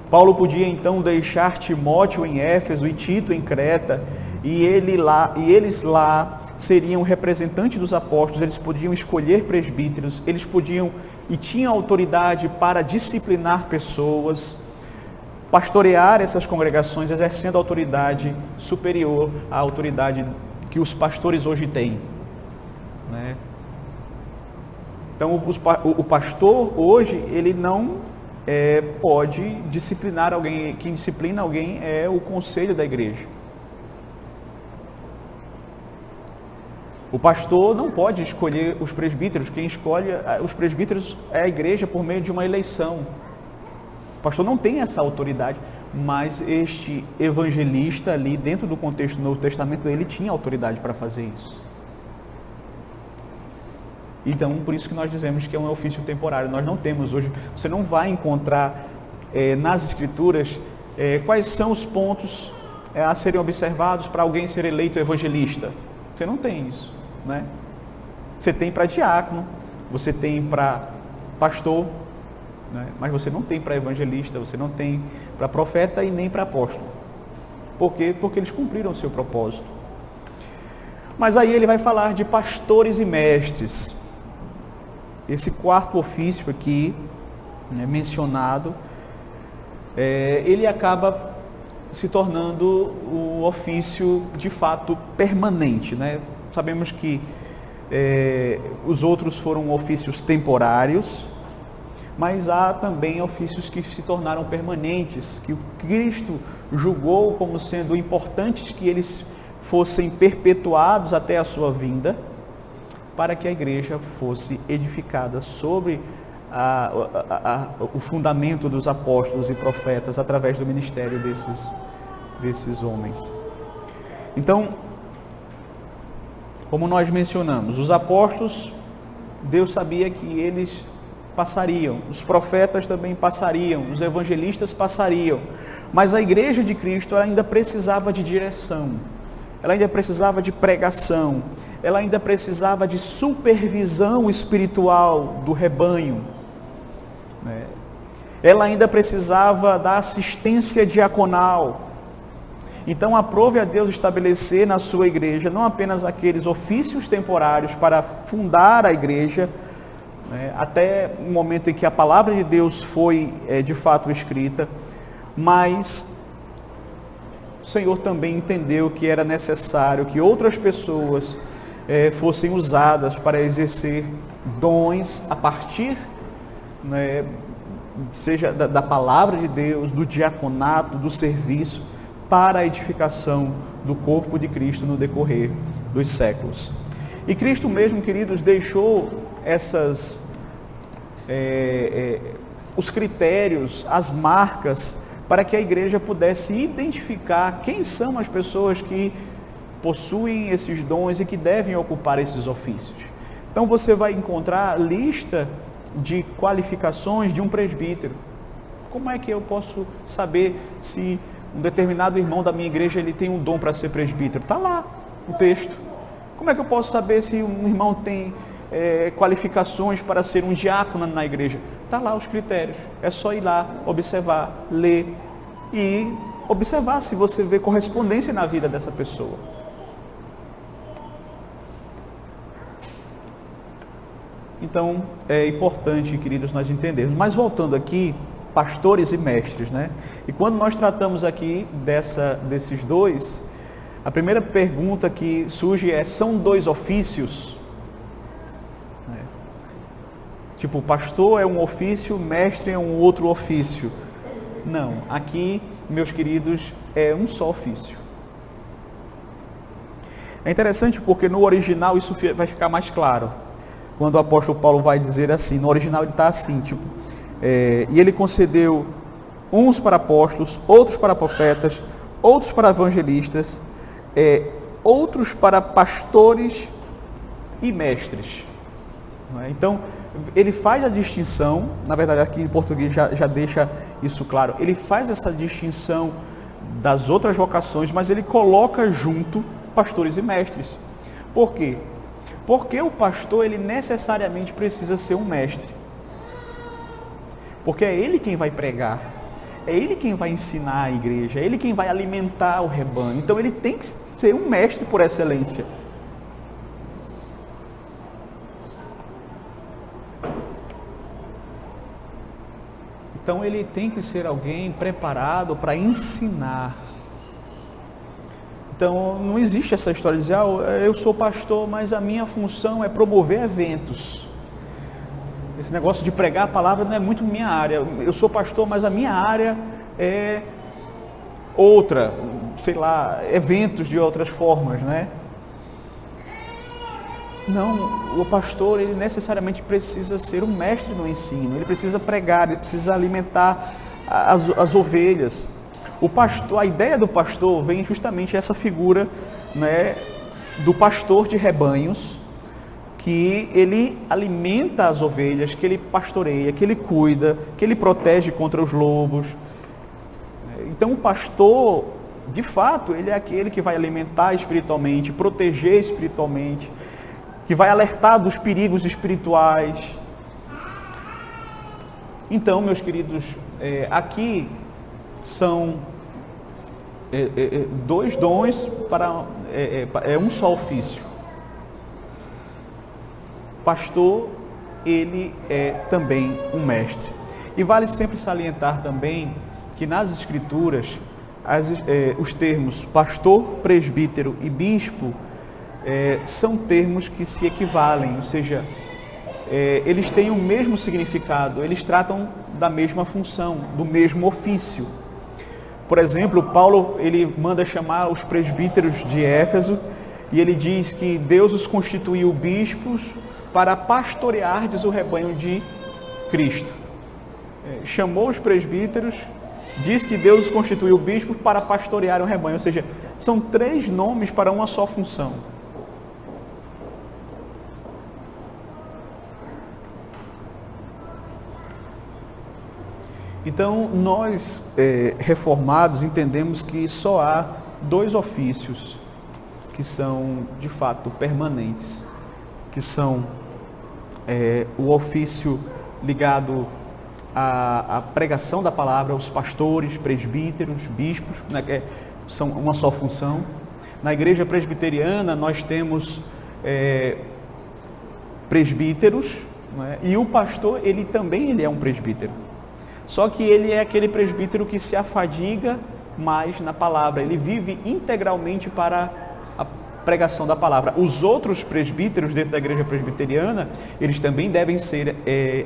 S1: Paulo podia então deixar Timóteo em Éfeso e Tito em Creta, e eles lá seriam representantes dos apóstolos, eles podiam escolher presbíteros, eles podiam e tinham autoridade para disciplinar pessoas, pastorear essas congregações, exercendo autoridade superior à autoridade que os pastores hoje têm, né? Então o pastor hoje, ele não pode disciplinar alguém. Quem disciplina alguém é o conselho da igreja. O pastor não pode escolher os presbíteros. Quem escolhe os presbíteros é a igreja por meio de uma eleição. O pastor não tem essa autoridade, mas este evangelista ali, dentro do contexto do Novo Testamento, ele tinha autoridade para fazer isso. Então, por isso que nós dizemos que é um ofício temporário. Nós não temos hoje, você não vai encontrar nas Escrituras quais são os pontos a serem observados para alguém ser eleito evangelista. Você não tem isso, né? Você tem para diácono, você tem para pastor, né? Mas você não tem para evangelista, você não tem para profeta e nem para apóstolo. Por quê? Porque eles cumpriram o seu propósito. Mas aí ele vai falar de pastores e mestres. Esse quarto ofício aqui, né, mencionado, ele acaba se tornando o ofício de fato permanente, né? Sabemos que os outros foram ofícios temporários, mas há também ofícios que se tornaram permanentes, que o Cristo julgou como sendo importantes que eles fossem perpetuados até a sua vinda, para que a igreja fosse edificada sobre o fundamento dos apóstolos e profetas através do ministério desses homens. Então, como nós mencionamos, os apóstolos, Deus sabia que eles passariam, os profetas também passariam, os evangelistas passariam, mas a igreja de Cristo ainda precisava de direção, ela ainda precisava de pregação, ela ainda precisava de supervisão espiritual do rebanho, ela ainda precisava da assistência diaconal, Então, aprove a Deus estabelecer na sua igreja não apenas aqueles ofícios temporários para fundar a igreja, né, até o momento em que a palavra de Deus foi de fato escrita, mas o Senhor também entendeu que era necessário que outras pessoas fossem usadas para exercer dons a partir, né, seja da palavra de Deus, do diaconato, do serviço, para a edificação do corpo de Cristo no decorrer dos séculos. E Cristo mesmo, queridos, deixou os critérios, as marcas, para que a igreja pudesse identificar quem são as pessoas que possuem esses dons e que devem ocupar esses ofícios. Então você vai encontrar lista de qualificações de um presbítero. Como é que eu posso saber se um determinado irmão da minha igreja ele tem um dom para ser presbítero? Está lá o texto. Como é que eu posso saber se um irmão tem qualificações para ser um diácono na igreja? Está lá os critérios. É só ir lá, observar, ler e observar se você vê correspondência na vida dessa pessoa. Então, é importante, queridos, nós entendermos. Mas voltando aqui, pastores e mestres, né? E quando nós tratamos aqui desses dois, a primeira pergunta que surge são dois ofícios? Tipo, pastor é um ofício, mestre é um outro ofício. Não, aqui, meus queridos, é um só ofício. É interessante porque no original isso vai ficar mais claro. Quando o apóstolo Paulo vai dizer assim, no original ele está assim, tipo, e ele concedeu uns para apóstolos, outros para profetas, outros para evangelistas, outros para pastores e mestres. Não é? Então, ele faz a distinção, na verdade aqui em português já deixa isso claro, ele faz essa distinção das outras vocações, mas ele coloca junto pastores e mestres. Por quê? Porque o pastor, ele necessariamente precisa ser um mestre. Porque é ele quem vai pregar, é ele quem vai ensinar a igreja, é ele quem vai alimentar o rebanho. Então ele tem que ser um mestre por excelência. Então ele tem que ser alguém preparado para ensinar. Então não existe essa história de dizer, eu sou pastor, mas a minha função é promover eventos. Esse negócio de pregar a palavra não é muito minha área. Eu sou pastor, mas a minha área é outra, sei lá, eventos de outras formas, né? Não, o pastor, ele necessariamente precisa ser um mestre no ensino, ele precisa pregar, ele precisa alimentar as ovelhas. O pastor, a ideia do pastor vem justamente essa figura, né, do pastor de rebanhos, que ele alimenta as ovelhas, que ele pastoreia, que ele cuida, que ele protege contra os lobos. Então o pastor, de fato, ele é aquele que vai alimentar espiritualmente, proteger espiritualmente, que vai alertar dos perigos espirituais. Então, meus queridos, aqui são dois dons para um só ofício. Pastor, ele é também um mestre. E vale sempre salientar também que nas Escrituras, os termos pastor, presbítero e bispo são termos que se equivalem, ou seja, eles têm o mesmo significado, eles tratam da mesma função, do mesmo ofício. Por exemplo, Paulo, ele manda chamar os presbíteros de Éfeso e ele diz que Deus os constituiu bispos para pastoreardes o rebanho de Cristo. Chamou os presbíteros, diz que Deus os constituiu bispos para pastorear o rebanho, ou seja, são 3 nomes para uma só função. Então, nós reformados entendemos que só há 2 ofícios que são, de fato, permanentes, que são o ofício ligado à pregação da palavra, os pastores, presbíteros, bispos, né, são uma só função. Na igreja presbiteriana nós temos presbíteros, não é? E o pastor, ele também é um presbítero. Só que ele é aquele presbítero que se afadiga mais na palavra, ele vive integralmente para a pregação da palavra. Os outros presbíteros dentro da igreja presbiteriana, eles também devem ser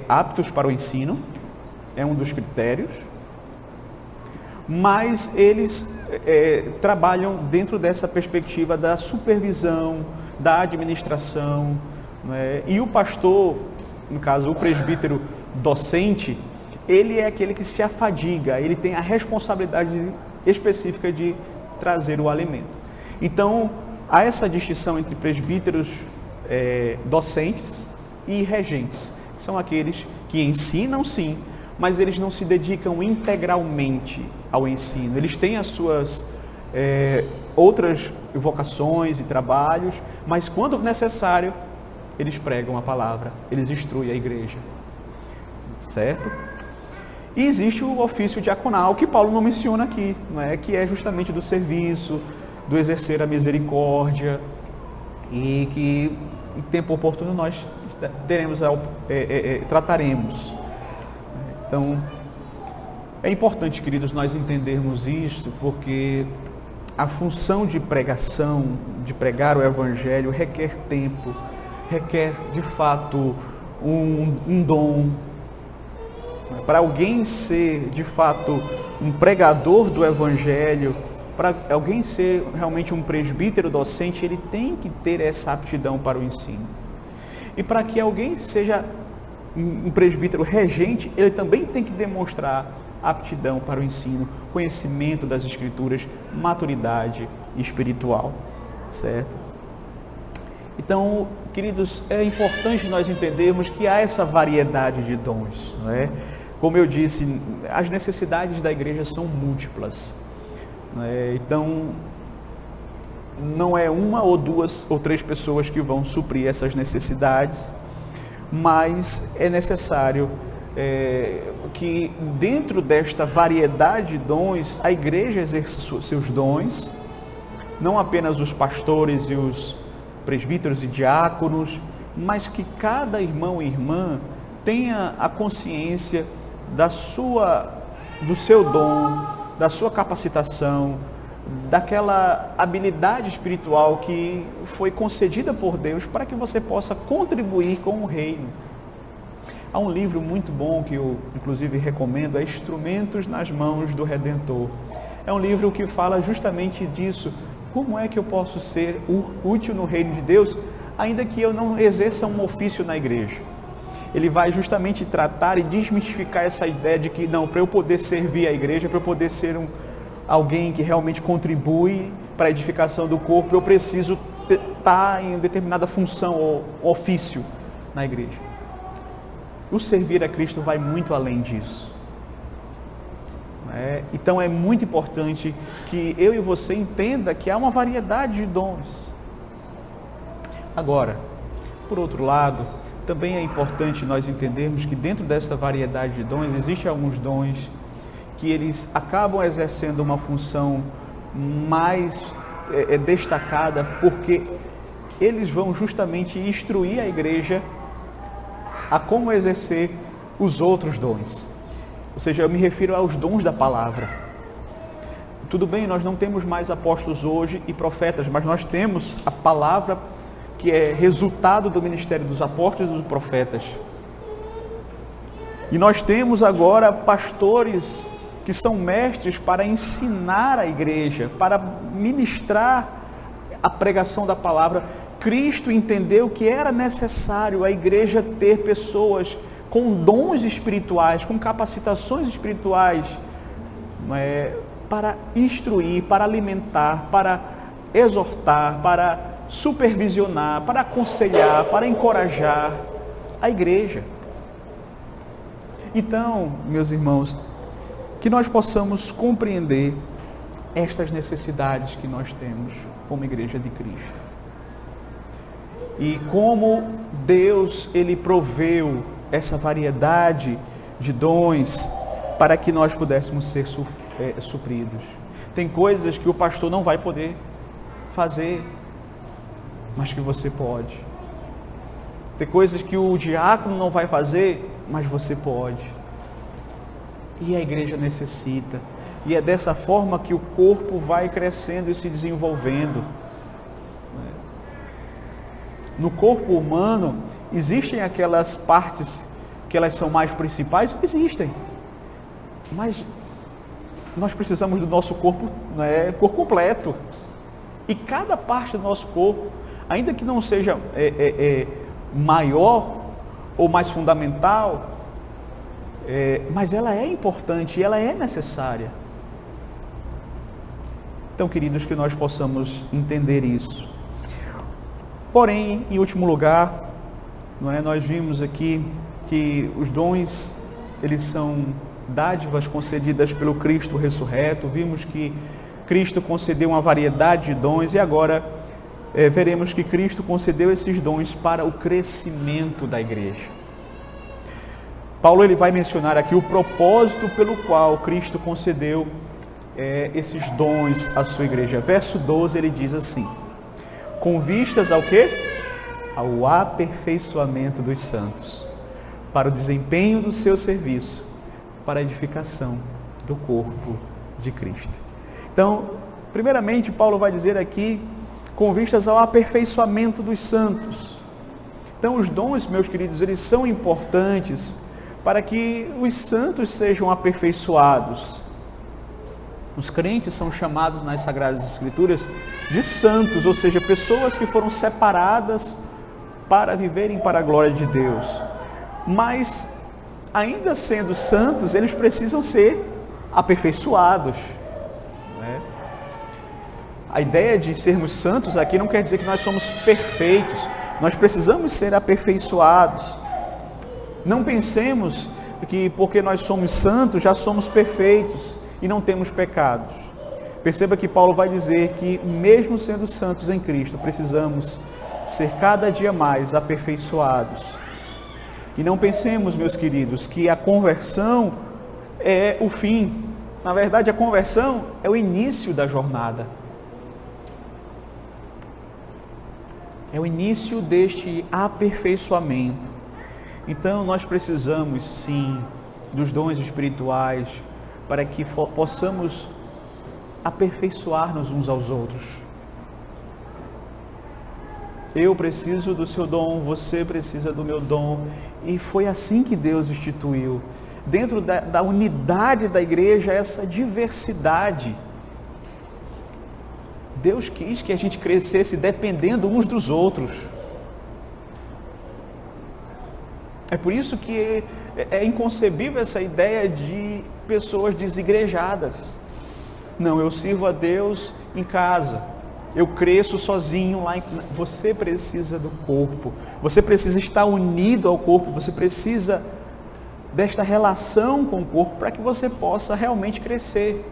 S1: aptos para o ensino, é um dos critérios, mas eles trabalham dentro dessa perspectiva da supervisão, da administração, né? E o pastor, no caso o presbítero docente, ele é aquele que se afadiga, ele tem a responsabilidade específica de trazer o alimento. Então, há essa distinção entre presbíteros docentes e regentes. São aqueles que ensinam sim, mas eles não se dedicam integralmente ao ensino. Eles têm as suas outras vocações e trabalhos, mas quando necessário, eles pregam a palavra, eles instruem a igreja. Certo? E existe o ofício diaconal, que Paulo não menciona aqui, não é? Que é justamente do serviço, do exercer a misericórdia, e que em tempo oportuno nós trataremos. Então, é importante, queridos, nós entendermos isto, porque a função de pregação, de pregar o Evangelho, requer tempo, requer, de fato, um dom. Para alguém ser, de fato, um pregador do Evangelho, para alguém ser realmente um presbítero docente, ele tem que ter essa aptidão para o ensino. E para que alguém seja um presbítero regente, ele também tem que demonstrar aptidão para o ensino, conhecimento das Escrituras, maturidade espiritual, certo? Então, queridos, é importante nós entendermos que há essa variedade de dons, não é? Como eu disse, as necessidades da igreja são múltiplas, não é? Então, não é uma ou duas ou três pessoas que vão suprir essas necessidades, mas é necessário que dentro desta variedade de dons, a igreja exerça seus dons, não apenas os pastores e os presbíteros e diáconos, mas que cada irmão e irmã tenha a consciência do seu dom, da sua capacitação, daquela habilidade espiritual que foi concedida por Deus para que você possa contribuir com o reino. Há um livro muito bom que eu, inclusive, recomendo, é Instrumentos nas Mãos do Redentor. É um livro que fala justamente disso. Como é que eu posso ser útil no reino de Deus, ainda que eu não exerça um ofício na igreja? Ele vai justamente tratar e desmistificar essa ideia de que, não, para eu poder servir a igreja, para eu poder ser alguém que realmente contribui para a edificação do corpo, eu preciso estar em determinada função ou ofício na igreja. O servir a Cristo vai muito além disso. Então é muito importante que eu e você entenda que há uma variedade de dons. Agora, por outro lado, também é importante nós entendermos que dentro dessa variedade de dons, existem alguns dons que eles acabam exercendo uma função mais destacada, porque eles vão justamente instruir a igreja a como exercer os outros dons. Ou seja, eu me refiro aos dons da palavra. Tudo bem, nós não temos mais apóstolos hoje e profetas, mas nós temos a palavra que é resultado do ministério dos apóstolos e dos profetas. E nós temos agora pastores que são mestres para ensinar a igreja, para ministrar a pregação da palavra. Cristo entendeu que era necessário a igreja ter pessoas com dons espirituais, com capacitações espirituais, para instruir, para alimentar, para exortar, para supervisionar, para aconselhar, para encorajar a igreja. Então, meus irmãos, que nós possamos compreender estas necessidades que nós temos como igreja de Cristo. E como Deus, Ele proveu essa variedade de dons para que nós pudéssemos ser supridos. Tem coisas que o pastor não vai poder fazer, mas que você pode. Tem coisas que o diácono não vai fazer, mas você pode. E a igreja necessita. E é dessa forma que o corpo vai crescendo e se desenvolvendo. No corpo humano, existem aquelas partes que elas são mais principais? Existem. Mas nós precisamos do nosso corpo, por completo. E cada parte do nosso corpo, ainda que não seja maior ou mais fundamental, mas ela é importante e ela é necessária. Então, queridos, que nós possamos entender isso. Porém, em último lugar, nós vimos aqui que os dons, eles são dádivas concedidas pelo Cristo ressurreto. Vimos que Cristo concedeu uma variedade de dons e agora veremos que Cristo concedeu esses dons para o crescimento da igreja. Paulo ele vai mencionar aqui o propósito pelo qual Cristo concedeu esses dons à sua igreja. Verso 12 ele diz assim: com vistas ao quê? Ao aperfeiçoamento dos santos, para o desempenho do seu serviço, para a edificação do corpo de Cristo. Então, primeiramente, Paulo vai dizer aqui, com vistas ao aperfeiçoamento dos santos. Então, os dons, meus queridos, eles são importantes para que os santos sejam aperfeiçoados. Os crentes são chamados nas Sagradas Escrituras de santos, ou seja, pessoas que foram separadas para viverem para a glória de Deus. Mas, ainda sendo santos, eles precisam ser aperfeiçoados. A ideia de sermos santos aqui não quer dizer que nós somos perfeitos. Nós precisamos ser aperfeiçoados. Não pensemos que porque nós somos santos já somos perfeitos e não temos pecados. Perceba que Paulo vai dizer que mesmo sendo santos em Cristo, precisamos ser cada dia mais aperfeiçoados. E não pensemos, meus queridos, que a conversão é o fim. Na verdade, a conversão é o início da jornada. É o início deste aperfeiçoamento. Então, nós precisamos, sim, dos dons espirituais para que possamos aperfeiçoar-nos uns aos outros. Eu preciso do seu dom, você precisa do meu dom. E foi assim que Deus instituiu. Dentro da unidade da igreja, essa diversidade. Deus quis que a gente crescesse dependendo uns dos outros. É por isso que é inconcebível essa ideia de pessoas desigrejadas. Não, eu sirvo a Deus em casa. Eu cresço sozinho lá. Você precisa do corpo. Você precisa estar unido ao corpo. Você precisa desta relação com o corpo para que você possa realmente crescer.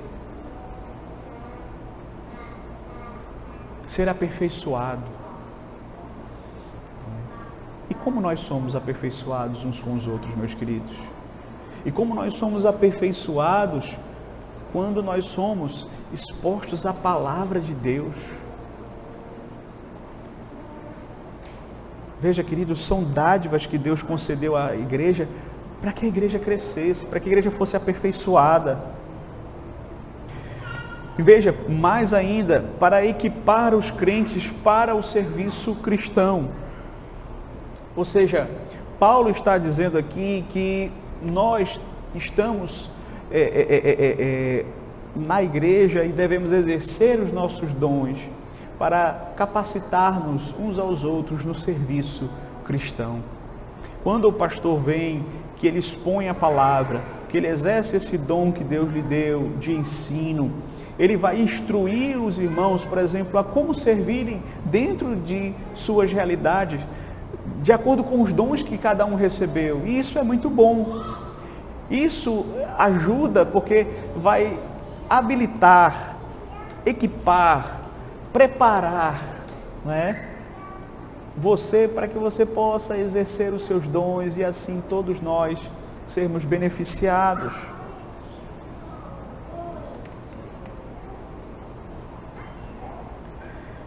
S1: Ser aperfeiçoado. E como nós somos aperfeiçoados uns com os outros, meus queridos? E como nós somos aperfeiçoados quando nós somos expostos à palavra de Deus? Veja, queridos, são dádivas que Deus concedeu à igreja para que a igreja crescesse, para que a igreja fosse aperfeiçoada. E veja, mais ainda, para equipar os crentes para o serviço cristão. Ou seja, Paulo está dizendo aqui que nós estamos na igreja e devemos exercer os nossos dons para capacitar-nos uns aos outros no serviço cristão. Quando o pastor vem, que ele expõe a palavra, que ele exerce esse dom que Deus lhe deu de ensino, ele vai instruir os irmãos, por exemplo, a como servirem dentro de suas realidades, de acordo com os dons que cada um recebeu. E isso é muito bom. Isso ajuda porque vai habilitar, equipar, preparar, não é? Você, para que você possa exercer os seus dons e assim todos nós sermos beneficiados.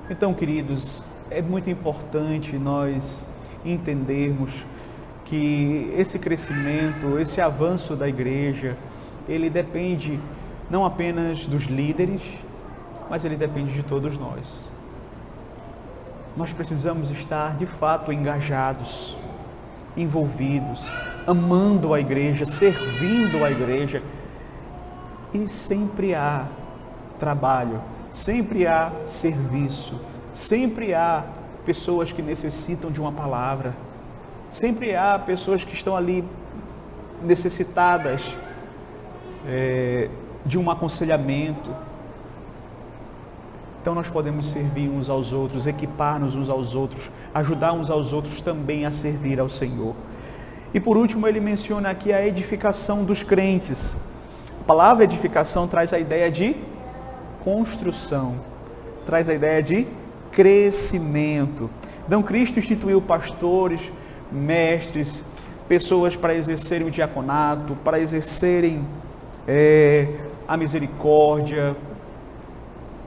S1: Então, queridos, é muito importante nós entendermos que esse crescimento, esse avanço da igreja, ele depende não apenas dos líderes, mas ele depende de todos nós. Nós precisamos estar de fato engajados, envolvidos, amando a igreja, servindo a igreja. E sempre há trabalho, sempre há serviço, sempre há pessoas que necessitam de uma palavra, sempre há pessoas que estão ali necessitadas de um aconselhamento. Então nós podemos servir uns aos outros, equipar-nos uns aos outros, ajudar uns aos outros também a servir ao Senhor. E por último ele menciona aqui a edificação dos crentes. A palavra edificação traz a ideia de construção, traz a ideia de crescimento. Então Cristo instituiu pastores, mestres, pessoas para exercerem o diaconato, para exercerem a misericórdia,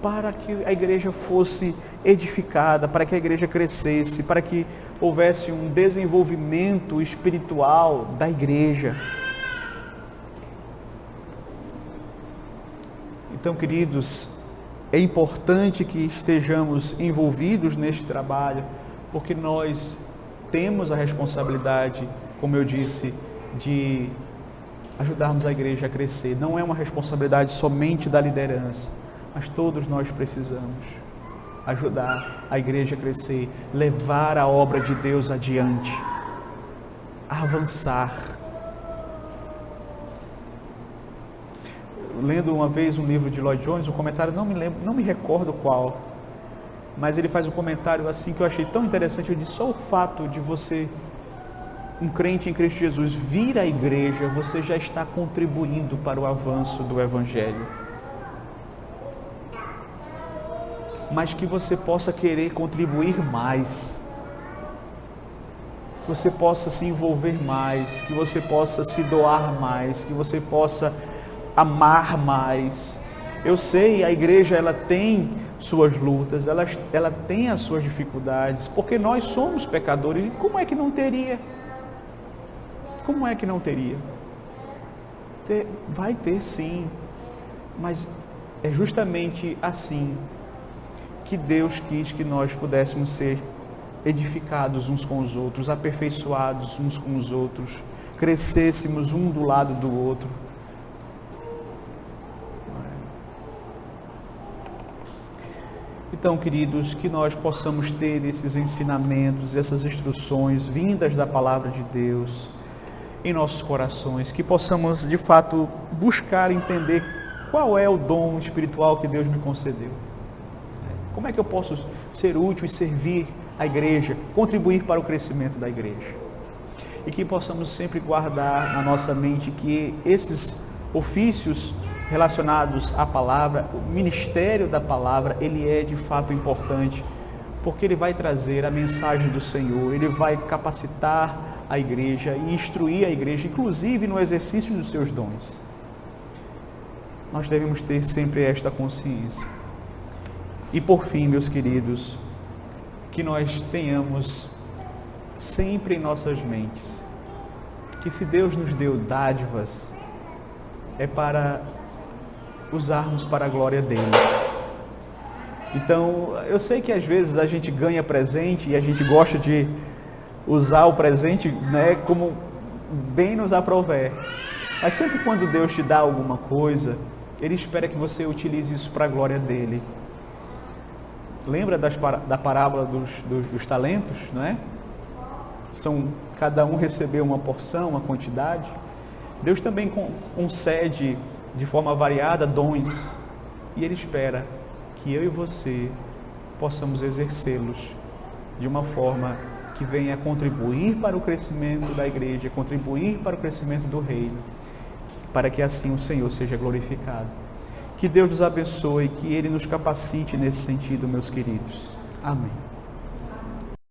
S1: para que a igreja fosse edificada, para que a igreja crescesse, para que houvesse um desenvolvimento espiritual da igreja. Então, queridos, é importante que estejamos envolvidos neste trabalho, porque nós temos a responsabilidade, como eu disse, de ajudarmos a igreja a crescer. Não é uma responsabilidade somente da liderança, mas todos nós precisamos ajudar a igreja a crescer, levar a obra de Deus adiante, avançar. Lendo uma vez um livro de Lloyd Jones, um comentário, não me recordo qual, mas ele faz um comentário assim que eu achei tão interessante. Ele diz: só o fato de você, um crente em Cristo Jesus, vir à igreja, você já está contribuindo para o avanço do Evangelho. Mas que você possa querer contribuir mais, que você possa se envolver mais, que você possa se doar mais, que você possa amar mais. Eu sei, a igreja ela tem suas lutas, ela tem as suas dificuldades, porque nós somos pecadores. E como é que não teria? Como é que não teria? Vai ter sim, mas é justamente assim que Deus quis que nós pudéssemos ser edificados uns com os outros, aperfeiçoados uns com os outros, crescêssemos um do lado do outro. Então, queridos, que nós possamos ter esses ensinamentos, essas instruções vindas da palavra de Deus em nossos corações, que possamos de fato buscar entender qual é o dom espiritual que Deus me concedeu. Como é que eu posso ser útil e servir a igreja, contribuir para o crescimento da igreja? E que possamos sempre guardar na nossa mente que esses ofícios relacionados à palavra, o ministério da palavra, ele é de fato importante, porque ele vai trazer a mensagem do Senhor, ele vai capacitar a igreja e instruir a igreja, inclusive no exercício dos seus dons. Nós devemos ter sempre esta consciência. E por fim, meus queridos, que nós tenhamos sempre em nossas mentes que se Deus nos deu dádivas, é para usarmos para a glória dele. Então, eu sei que às vezes a gente ganha presente e a gente gosta de usar o presente, como bem nos aprouver. Mas sempre quando Deus te dá alguma coisa, Ele espera que você utilize isso para a glória dele. Lembra da parábola dos talentos, não é? Cada um recebeu uma porção, uma quantidade. Deus também concede de forma variada dons, e Ele espera que eu e você possamos exercê-los de uma forma que venha contribuir para o crescimento da igreja, contribuir para o crescimento do reino, para que assim o Senhor seja glorificado. Que Deus nos abençoe e que Ele nos capacite nesse sentido, meus queridos. Amém.